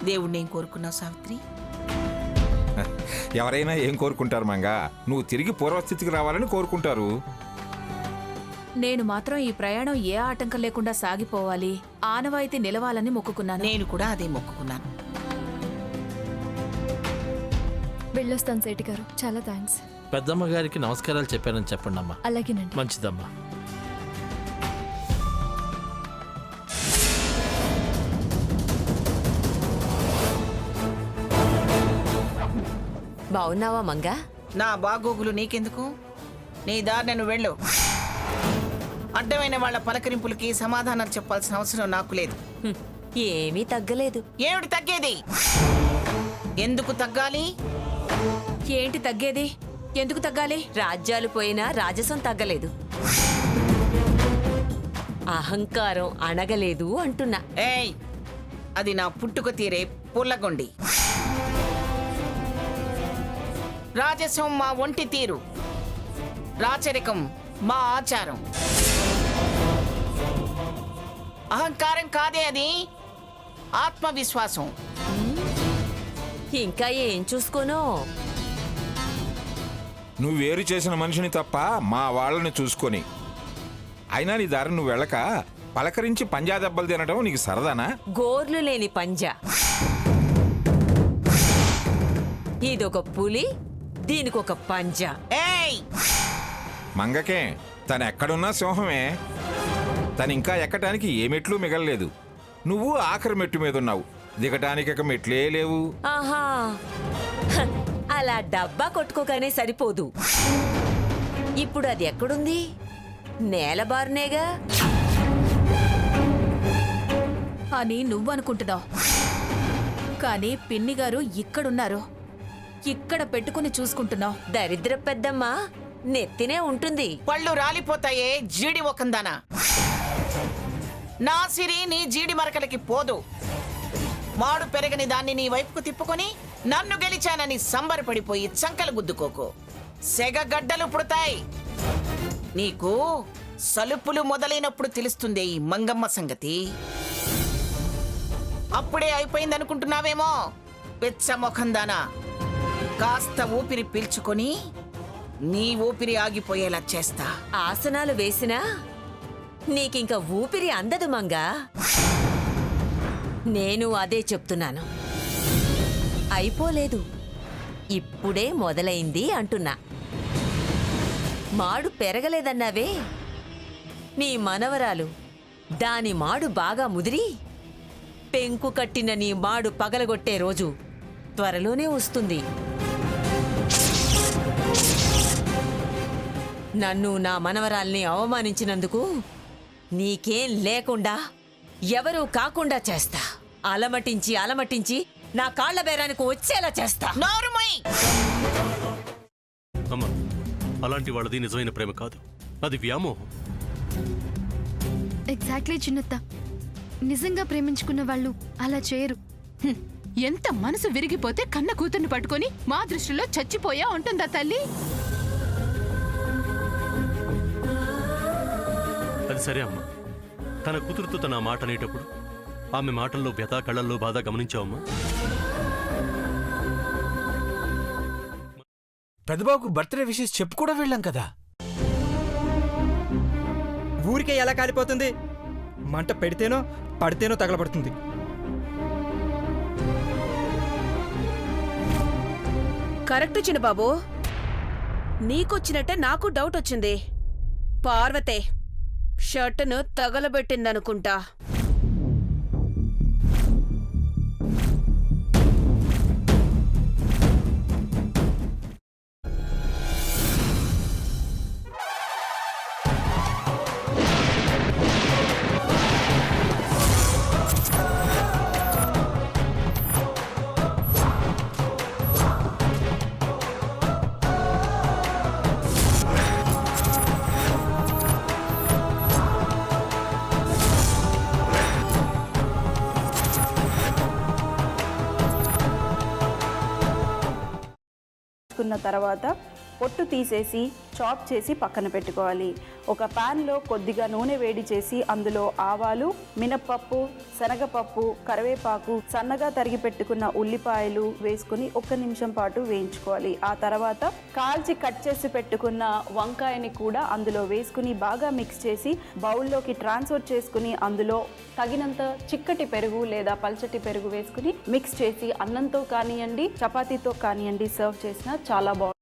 దేవుణ్ణేం కోరుకున్నావు సావిత్రి? ఎవరైనా ఏం కోరుకుంటారు మంగా? నువ్వు తిరిగి పూర్వస్థితికి రావాలని కోరుకుంటారు. నేను మాత్రం ఈ ప్రయాణం ఏ ఆటంకం లేకుండా సాగిపోవాలి, ఆనవాయితీ నిలవాలని మొక్కుకున్నాను. నేను కూడా అదే మొక్కుకున్నాను. వెళ్ళొస్తాను సేటి గారు, చాలా థ్యాంక్స్. పెద్దమ్మ గారికి నమస్కారాలు చెప్పానని చెప్పండి అమ్మా. అలాగేనండి. మంచిదమ్మా. బావున్నావా మంగా? నా బాగోగులు నీకెందుకు? నీ దారి నేను వెళ్ళు. అడ్డమైన వాళ్ళ పలకరింపులకి సమాధానాలు చెప్పాల్సిన అవసరం నాకు లేదు. ఏమీ తగ్గలేదు. ఏమిటి తగ్గేది? ఎందుకు తగ్గాలి? ఏంటి తగ్గేది? ఎందుకు తగ్గాలి? రాజ్యాలు పోయినా రాజసం తగ్గలేదు, అహంకారం అణగలేదు అంటున్నా. ఏయ్, అది నా పుట్టుక తీరే పుల్లగొండి. రాజసం మా ఒంటి తీరు, రాచరికం మా ఆచారం. అహంకారం కాదే, అది ఆత్మవిశ్వాసం. ఇంకా ఏం చూసుకోనో. నువ్వు వేరు చేసిన మనిషిని తప్ప మా వాళ్ళని చూసుకొని, అయినా నీ దారి నువ్వు వెళ్ళక పలకరించి పంజా దెబ్బలు తినడం నీకు సరదానా? గోర్లు లేని పంజా. ఇదొక పులి, దీనికొక పంజా. ఏయ్, మంగకే తను ఎక్కడున్నా సింహమే. తను ఇంకా ఎక్కటానికి ఏ మెట్లు మిగలలేదు. నువ్వు ఆఖరి మెట్టు మీద ఉన్నావు, దిగటానికి ఇక మెట్లే లేవు. ఆహా, హ, అలా డబ్బా కొట్టుకోగానే సరిపోదు. ఇప్పుడు అది ఎక్కడుంది? నేలబారునేగా అని నువ్వు అనుకుంటున్నావు, కానీ పిన్ని గారు ఇక్కడున్నారు. ఇక్కడ పెట్టుకుని చూసుకుంటున్నావు. దరిద్ర పెద్దమ్మ నెత్తినే ఉంటుంది. పళ్ళు రాలిపోతాయే జీడి ఒకందానా. నా సిరి నీ జీడి మరకలకి పోదు. మాడు పెరగని దాన్ని నీ వైపుకు తిప్పుకొని నన్ను గెలిచానని సంబరపడిపోయి చంకలు గుద్దుకోకు. సెగ గడ్డలు పుడతాయి. నీకు సలుపులు మొదలైనప్పుడు తెలుస్తుంది ఈ మంగమ్మ సంగతి. అప్పుడే అయిపోయిందనుకుంటున్నావేమో పిచ్చ మొఖందానా. కాస్త ఊపిరి పీల్చుకొని నీ ఊపిరి ఆగిపోయేలా చేస్తా. ఆసనాలు వేసినా నీకింక ఊపిరి అందదు మంగా. నేను అదే చెప్తున్నాను. అయిపోలేదు, ఇప్పుడే మొదలైంది అంటున్నా. మాడు పెరగలేదన్నావే, నీ మనవరాలు దాని మాడు బాగా ముదిరి పెంకు కట్టిన నీ మాడు పగలగొట్టే రోజు త్వరలోనే వస్తుంది. నన్ను నా మనవరాల్ని అవమానించినందుకు నీకేం లేకుండా ఎవరూ కాకుండా చేస్తా. అలమటించి అలమటించి నా కాళ్ల బేరానికి వచ్చేలా చేస్తా. నోరుమై! అమ్మా, అలాంటి వాళ్ళది నిజమైన ప్రేమ కాదు, అది వ్యామోహం. ఎగ్జాక్ట్లీ చిన్నత్త, నిజంగా ప్రేమించుకున్న వాళ్ళు అలా చేయరు. ఎంత మనసు విరిగిపోతే కన్న కూతుర్ని పట్టుకొని మా దృష్టిలో చచ్చిపోయా ఉంటుందా తల్లి? అది సరే అమ్మా, తన కూతురుతో తన మాట అనేటప్పుడు ఆమె మాటల్లో వ్యథ, కళ్ళల్లో బాధ గమనించావమ్మా? పెద్దబాబుకు బర్త్డే విషెస్ చెప్పు కూడా వెళ్ళాం కదా. ఊరికే ఎలా కాలిపోతుంది? మంట పెడితేనో పడితేనో తగలబడుతుంది. కరెక్ట్ చిన్నబాబు, నీకొచ్చినట్టే నాకు డౌట్ వచ్చింది. పార్వతే షర్టును తగలబెట్టిందనుకుంటా. తర్వాత పొట్టు తీసేసి చాప్ చేసి పక్కన పెట్టుకోవాలి. ఒక ప్యాన్లో కొద్దిగా నూనె వేడి చేసి అందులో ఆవాలు, మినప్పప్పు, శనగపప్పు, కరివేపాకు, సన్నగా తరిగి పెట్టుకున్న ఉల్లిపాయలు వేసుకుని 1 నిమిషం పాటు వేయించుకోవాలి. ఆ తర్వాత కాల్చి కట్ చేసి పెట్టుకున్న వంకాయని కూడా అందులో వేసుకుని బాగా మిక్స్ చేసి బౌల్లోకి ట్రాన్స్ఫర్ చేసుకుని అందులో తగినంత చిక్కటి పెరుగు లేదా పల్చటి పెరుగు వేసుకుని మిక్స్ చేసి అన్నంతో కానివ్వండి, చపాతీతో కానివ్వండి సర్వ్ చేసినా చాలా బాగుంటుంది.